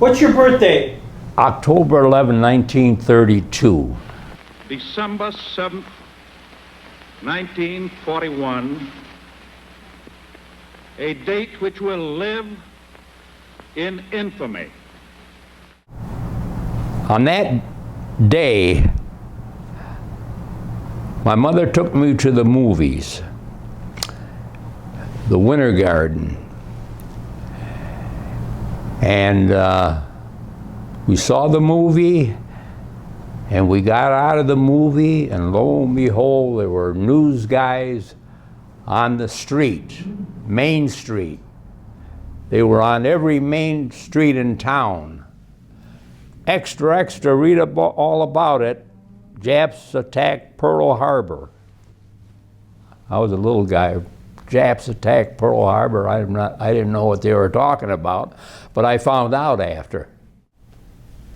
What's your birthday? October 11, 1932. December 7th, 1941, a date which will live in infamy. On that day, my mother took me to the movies, the Winter Garden, and we saw the movie, and we got out of the movie, and lo and behold, there were news guys on the street, Main Street. They were on every main street in town. Extra, extra, read all about it. Japs attacked Pearl Harbor. I was a little guy. Japs attacked Pearl Harbor. I didn't know what they were talking about, but I found out after.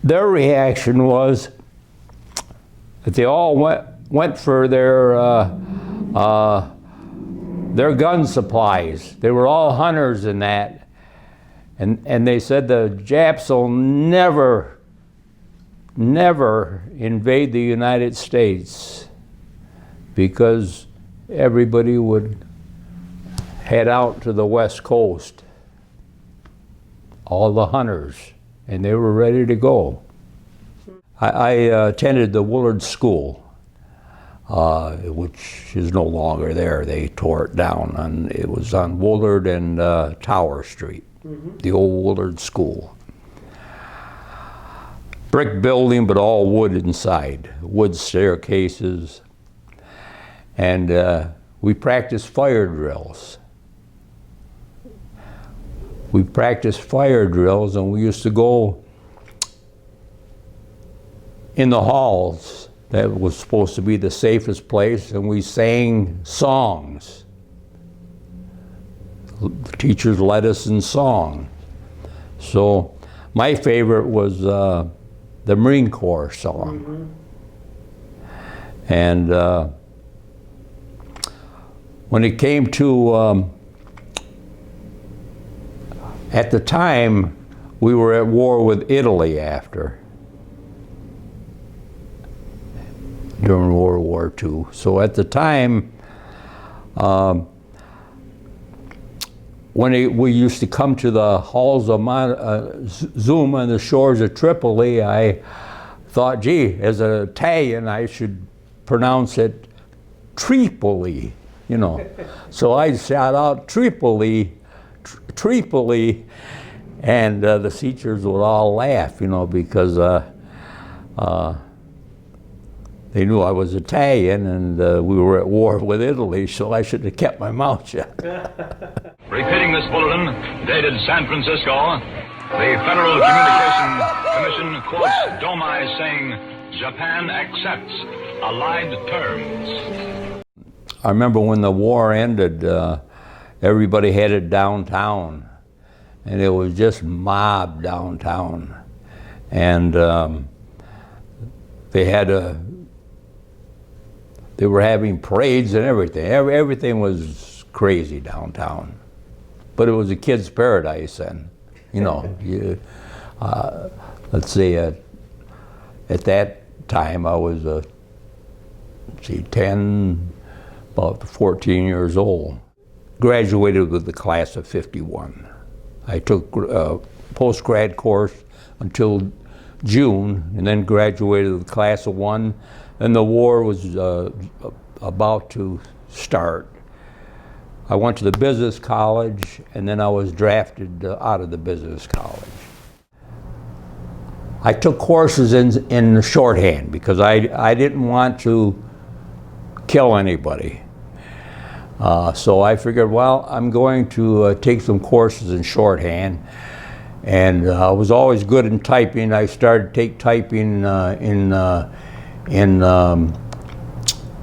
Their reaction was that they all went for their gun supplies. They were all hunters in that. And they said the Japs will never invade the United States because everybody would head out to the West Coast, all the hunters, and they were ready to go. I attended the Woolard School, which is no longer there. They tore it down. It was on Woolard and Tower Street. The old Woolard School. Brick building, but all wood inside, wood staircases. And we practiced fire drills. We practiced fire drills, and we used to go in the halls. That was supposed to be the safest place, and we sang songs. The teachers led us in song. So my favorite was the Marine Corps song. And when it came to, at the time, we were at war with Italy during World War II. So at the time, when we used to come to the halls of Zuma and the shores of Tripoli, I thought, gee, as an Italian, I should pronounce it Tripoli, you know. So I'd shout out Tripoli, Tripoli, and the teachers would all laugh, you know, because they knew I was Italian, and we were at war with Italy, so I should have kept my mouth shut. Repeating this bulletin, dated San Francisco, the Federal Communications Commission quotes Domai saying, Japan accepts allied terms. I remember when the war ended, everybody headed downtown, and it was just mob downtown. And they were having parades and everything. Everything was crazy downtown. But it was a kid's paradise then, you know. Let's say at that time I was, about 14 years old. Graduated with the class of 51. I took a post-grad course until June, and then graduated with the class of 1. And the war was about to start. I went to the business college, and then I was drafted out of the business college. I took courses in shorthand because I didn't want to kill anybody. So I figured, well, I'm going to take some courses in shorthand. And I was always good in typing. I started typing in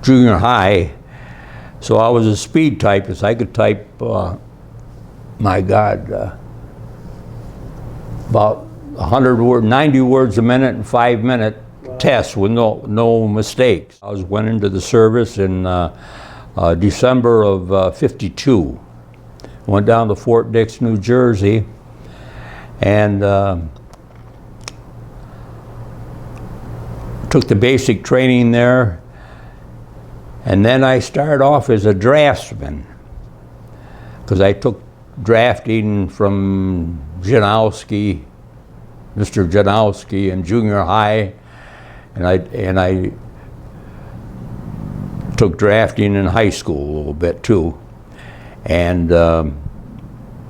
junior high. So I was a speed typist. I could type, my God, about 90 words a minute in 5-minute tests with no mistakes. I went into the service in December of '52. Went down to Fort Dix, New Jersey, and took the basic training there, and then I started off as a draftsman, because I took drafting from Janowski, Mr. Janowski in junior high, and I took drafting in high school a little bit too. And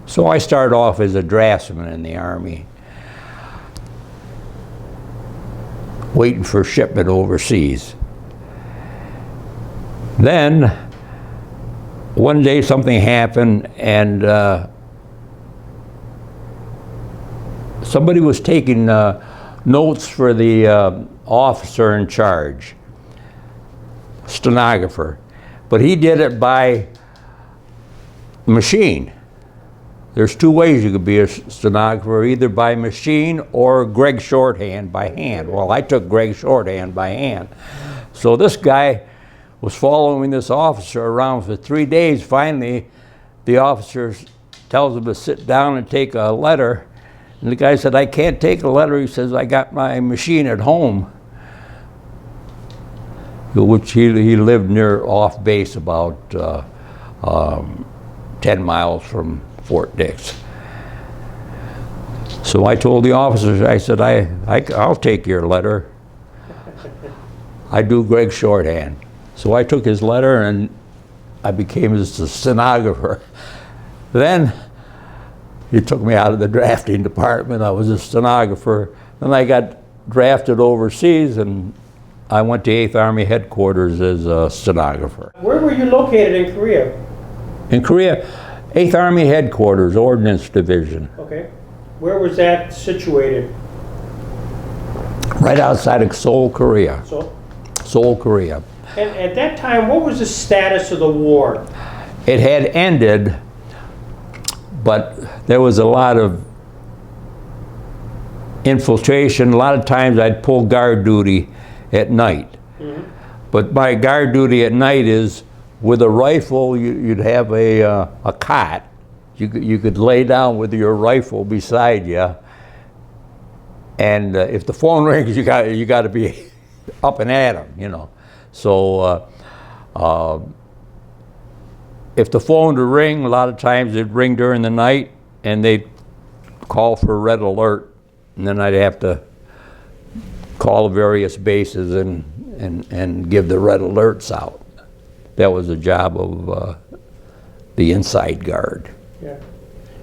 so I started off as a draftsman in the Army, waiting for shipment overseas. Then one day something happened, and somebody was taking notes for the officer in charge, stenographer, but he did it by machine. There's two ways you could be a stenographer, either by machine or Greg shorthand by hand. Well, I took Greg shorthand by hand. So this guy was following this officer around for 3 days. Finally, the officer tells him to sit down and take a letter. And the guy said, "I can't take a letter." He says, "I got my machine at home." Which he lived near off base, about 10 miles from Fort Dix. So I told the officers, I said, I'll take your letter. I do Greg shorthand. So I took his letter and I became his stenographer. Then he took me out of the drafting department. I was a stenographer. Then I got drafted overseas, and I went to 8th Army headquarters as a stenographer. Where were you located in Korea? In Korea, 8th Army headquarters, Ordnance Division, Okay. Where was that situated? right outside of Seoul, Korea. So, Seoul, Korea. and at that time, what was the status of the war? It had ended, but there was a lot of infiltration. A lot of times I'd pull guard duty at night. Mm-hmm. But my guard duty at night is with a rifle. You'd have a cot. You could lay down with your rifle beside you, and if the phone rings, you got to be up and at 'em, you know. So if the phone would ring, a lot of times it'd ring during the night, and they'd call for red alert, and then I'd have to call various bases and give the red alerts out. That was the job of the inside guard. Yeah.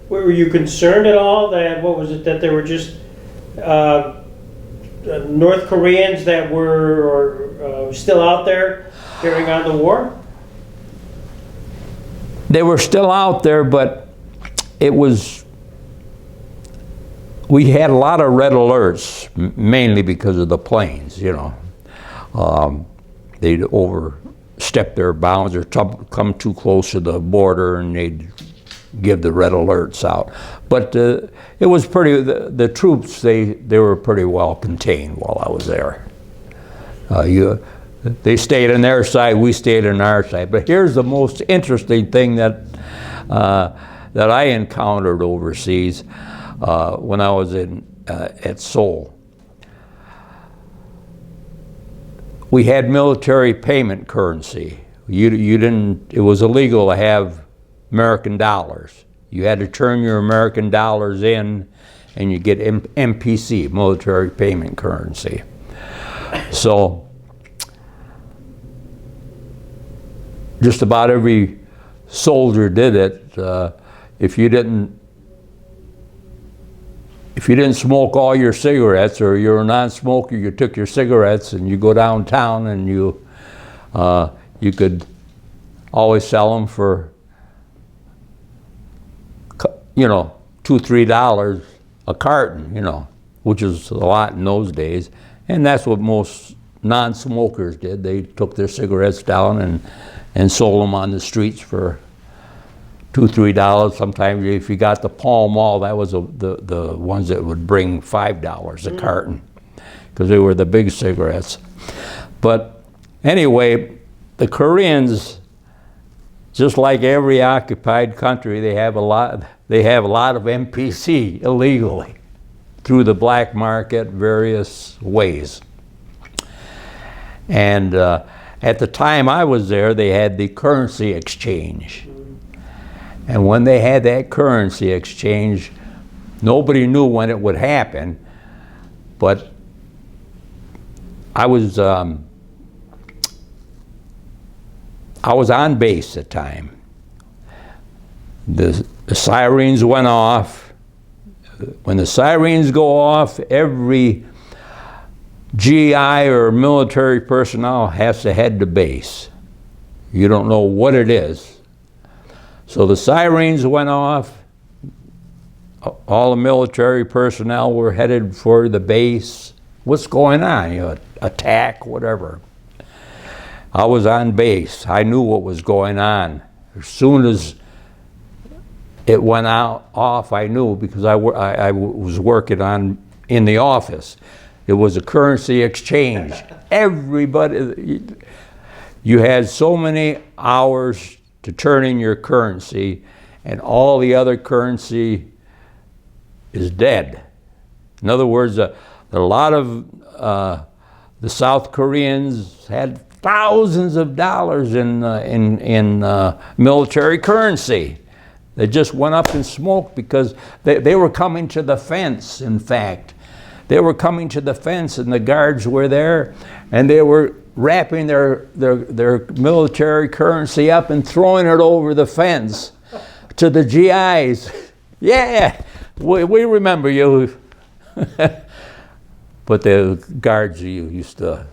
Were you concerned at all that, what was it, that there were just North Koreans that were still out there carrying on the war? They were still out there, but it was, we had a lot of red alerts, mainly because of the planes, you know. They'd overstep their bounds or come too close to the border, and they'd give the red alerts out. But it was pretty, the troops, they were pretty well contained while I was there. They stayed on their side, we stayed on our side. But here's the most interesting thing that I encountered overseas when I was at Seoul. We had military payment currency. You didn't, it was illegal to have American dollars. You had to turn your American dollars in, and you get MPC, military payment currency. So just about every soldier did it. If you didn't smoke all your cigarettes, or you're a non-smoker, you took your cigarettes and you go downtown, and you could always sell them for, you know, $2-3 a carton, you know, which is a lot in those days. And that's what most non-smokers did. They took their cigarettes down and sold them on the streets for $2-3. Sometimes if you got the Pall Mall, that was the ones that would bring $5 a carton, because they were the big cigarettes. But anyway, the Koreans, just like every occupied country, they have a lot of MPC illegally through the black market, various ways. And at the time I was there, they had the currency exchange. And when they had that currency exchange, nobody knew when it would happen, but I was on base at the time. The sirens went off. When the sirens go off, every GI or military personnel has to head to base. You don't know what it is. So the sirens went off. All the military personnel were headed for the base. What's going on? You know, attack, whatever. I was on base. I knew what was going on. As soon as it went off, I knew, because I was working in the office. It was a currency exchange. Everybody, you had so many hours to turn in your currency, and all the other currency is dead. In other words, a lot of the South Koreans had thousands of dollars in military currency. They just went up in smoke because they were coming to the fence, in fact. They were coming to the fence, and the guards were there, and they were wrapping their military currency up and throwing it over the fence to the GIs. Yeah, we remember you. But the guards used to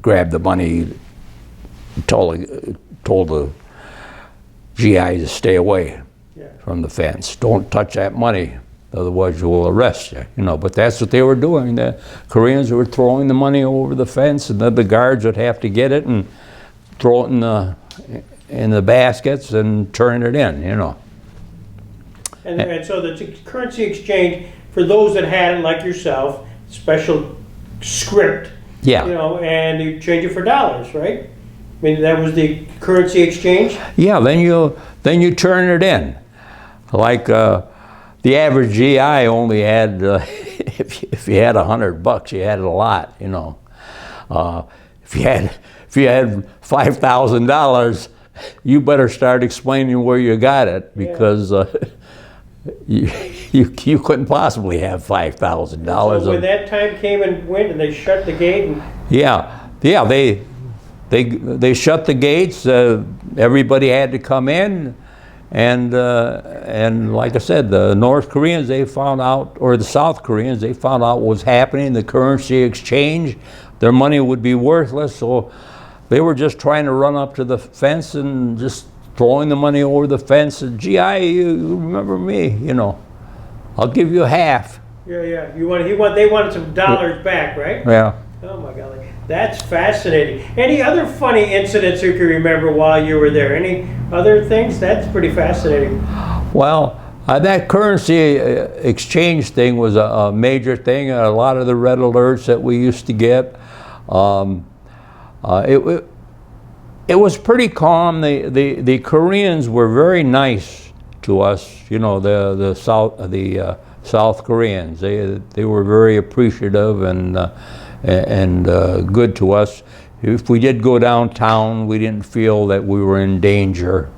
grab the money, told the GIs to stay away from the fence. Don't touch that money, otherwise we'll arrest you. You know, but that's what they were doing. The Koreans were throwing the money over the fence, and then the guards would have to get it and throw it in the baskets and turn it in. You know. And so the currency exchange, for those that had it, like yourself, special script. Yeah. You know, and you change it for dollars, right? I mean, that was the currency exchange. Yeah. Then you turn it in, like the average GI only had if you had $100, you had a lot. You know, if you had $5,000, you better start explaining where you got it, because you couldn't possibly have $5,000. So when that time came and went, and they shut the gate. They shut the gates. Everybody had to come in, and like I said, the North Koreans, they found out, or the South Koreans, they found out what was happening. The currency exchange, their money would be worthless, so they were just trying to run up to the fence and just throwing the money over the fence. And GI, you remember me? You know, I'll give you half. Yeah. They wanted some dollars back, right? Yeah. Oh my golly, that's fascinating. Any other funny incidents you can remember while you were there? Any other things? That's pretty fascinating. Well, that currency exchange thing was a major thing. A lot of the red alerts that we used to get, it was pretty calm. The Koreans were very nice to us. You know, the South Koreans. They were very appreciative and good to us. If we did go downtown, we didn't feel that we were in danger,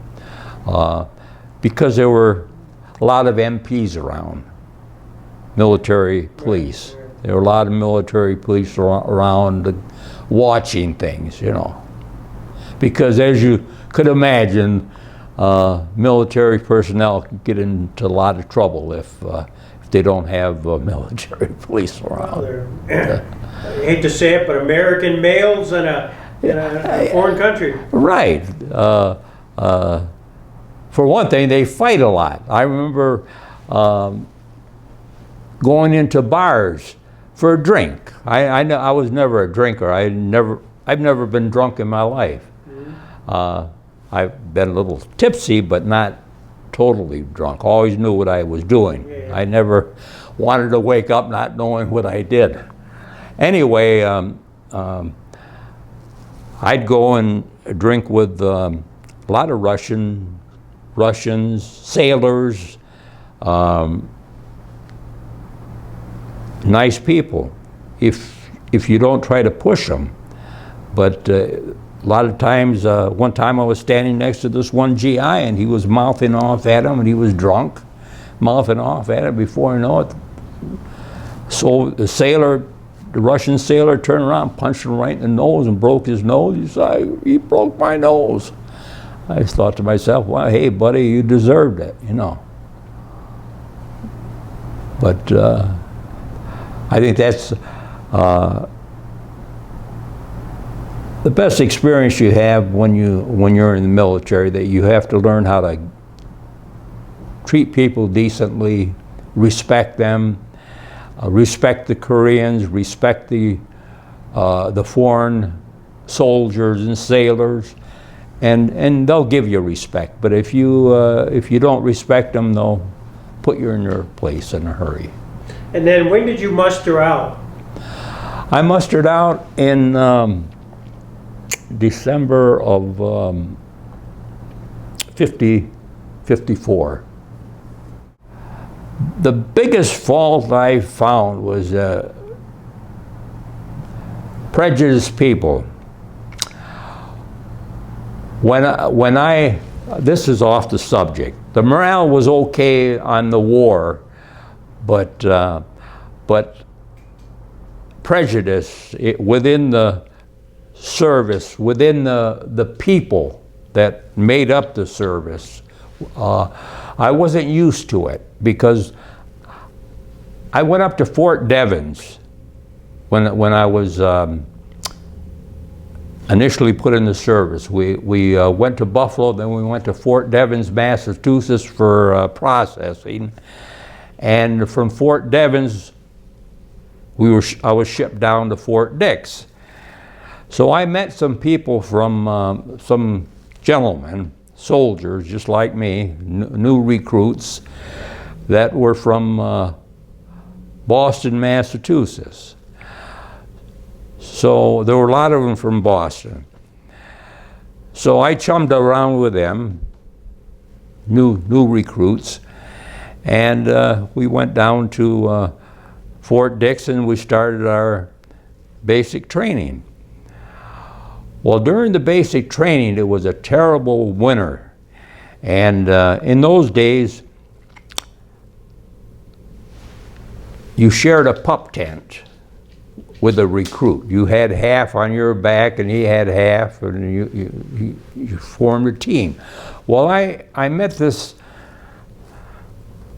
because there were a lot of MPs around, military police. There were a lot of military police around watching things, you know. Because as you could imagine, military personnel can get into a lot of trouble if they don't have military police around. I hate to say it, but American males in a foreign country. Right. For one thing, they fight a lot. I remember going into bars for a drink. I was never a drinker. I've never been drunk in my life. I've been a little tipsy, but not totally drunk. Always knew what I was doing. Yeah. I never wanted to wake up not knowing what I did. Anyway, I'd go and drink with a lot of Russians, sailors, nice people. If you don't try to push them, But a lot of times, one time I was standing next to this one GI and he was mouthing off at him, and he was drunk, mouthing off at him. Before you know it, so the sailor, the Russian sailor, turned around, punched him right in the nose and broke his nose. He said, "He broke my nose." I just thought to myself, well, hey buddy, you deserved it, you know. But I think that's the best experience you have when you're in the military, that you have to learn how to treat people decently, respect them, respect the Koreans, respect the foreign soldiers and sailors, and they'll give you respect. But if you don't respect them, they'll put you in your place in a hurry. And then when did you muster out? I mustered out in December of 54. The biggest fault I found was prejudiced people. This is off the subject. The morale was okay on the war, but prejudice within the service, within the people that made up the service, I wasn't used to it, because I went up to Fort Devens when I was initially put in the service. We went to Buffalo, then we went to Fort Devens, Massachusetts for processing, and from Fort Devens I was shipped down to Fort Dix. So I met some people from some gentlemen, soldiers just like me, new recruits that were from Boston, Massachusetts. So there were a lot of them from Boston. So I chummed around with them, new recruits, and we went down to Fort Dix and we started our basic training. Well, during the basic training, it was a terrible winter. And in those days, you shared a pup tent with a recruit. You had half on your back and he had half, and you formed a team. Well, I met this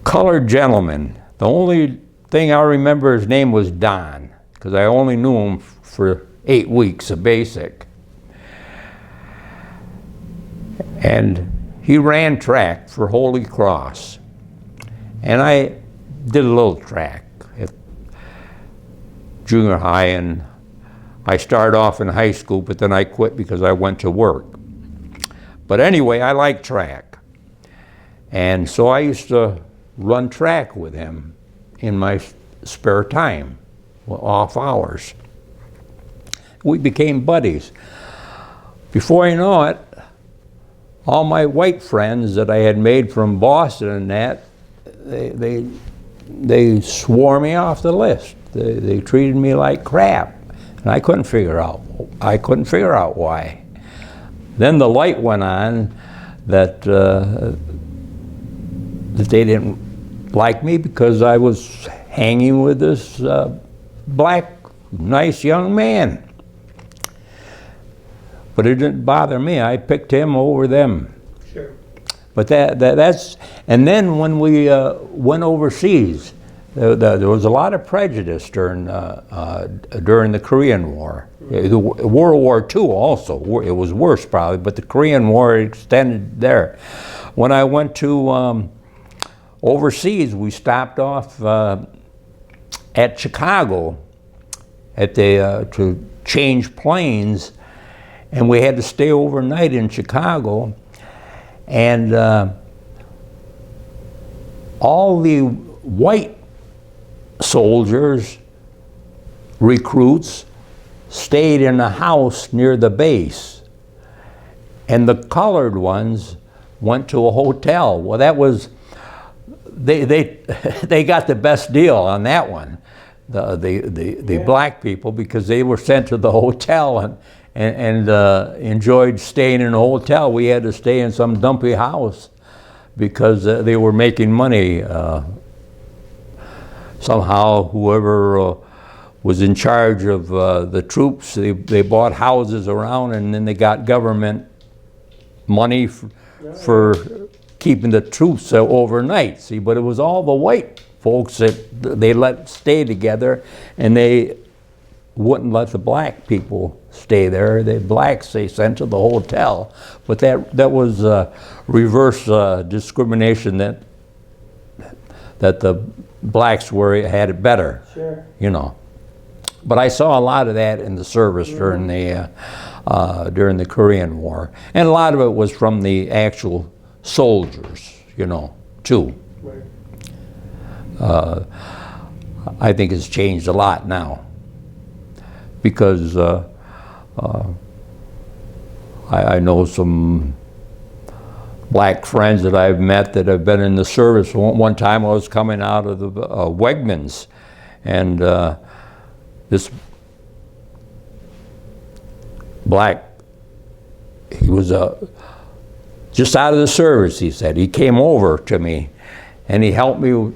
colored gentleman. The only thing I remember, his name was Don, because I only knew him for 8 weeks of basic. And he ran track for Holy Cross. And I did a little track at junior high, and I started off in high school, but then I quit because I went to work. But anyway, I liked track. And so I used to run track with him in my spare time, off hours. We became buddies. Before you know it, all my white friends that I had made from Boston and that, they swore me off the list. They treated me like crap, and I couldn't figure out why. Then the light went on that they didn't like me because I was hanging with this black, nice young man. But it didn't bother me. I picked him over them. Sure. But that's, and then when we went overseas, there was a lot of prejudice during the Korean War. World War II also, it was worse probably, but the Korean War extended there. When I went to overseas, we stopped off at Chicago to change planes, and we had to stay overnight in Chicago, and all the white soldiers, recruits, stayed in a house near the base, and the colored ones went to a hotel. Well, that was, they got the best deal on that one, the black people, because they were sent to the hotel, and enjoyed staying in a hotel. We had to stay in some dumpy house because they were making money. Somehow, whoever was in charge of the troops, they bought houses around, and then they got government money for keeping the troops overnight. See, but it was all the white folks that they let stay together, and they wouldn't let the black people stay there. The blacks they sent to the hotel, but that was reverse discrimination, that the blacks had it better. Sure. You know. But I saw a lot of that in the service during the Korean War, and a lot of it was from the actual soldiers, you know, too. Right. I think it's changed a lot now, because I know some black friends that I've met that have been in the service. One time I was coming out of the Wegmans, and this black, he was just out of the service, he said. He came over to me and he helped me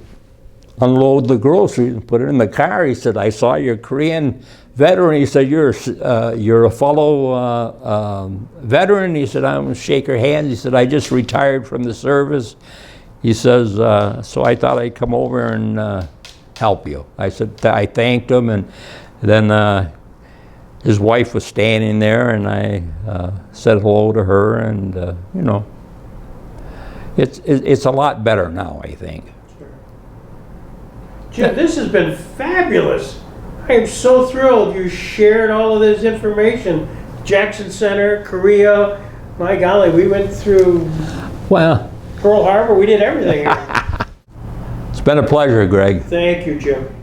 unload the groceries and put it in the car. He said, I saw your Korean veteran. He said, you're a fellow veteran. He said, I'm going to shake your hand. He said, I just retired from the service. He says, so I thought I'd come over and help you. I said, I thanked him, and then his wife was standing there, and I said hello to her, and you know, it's a lot better now, I think. Jim, this has been fabulous. I am so thrilled you shared all of this information. Jackson Center, Korea, my golly, we went through Well, Pearl Harbor, we did everything here. it's been a pleasure, Greg. Thank you, Jim.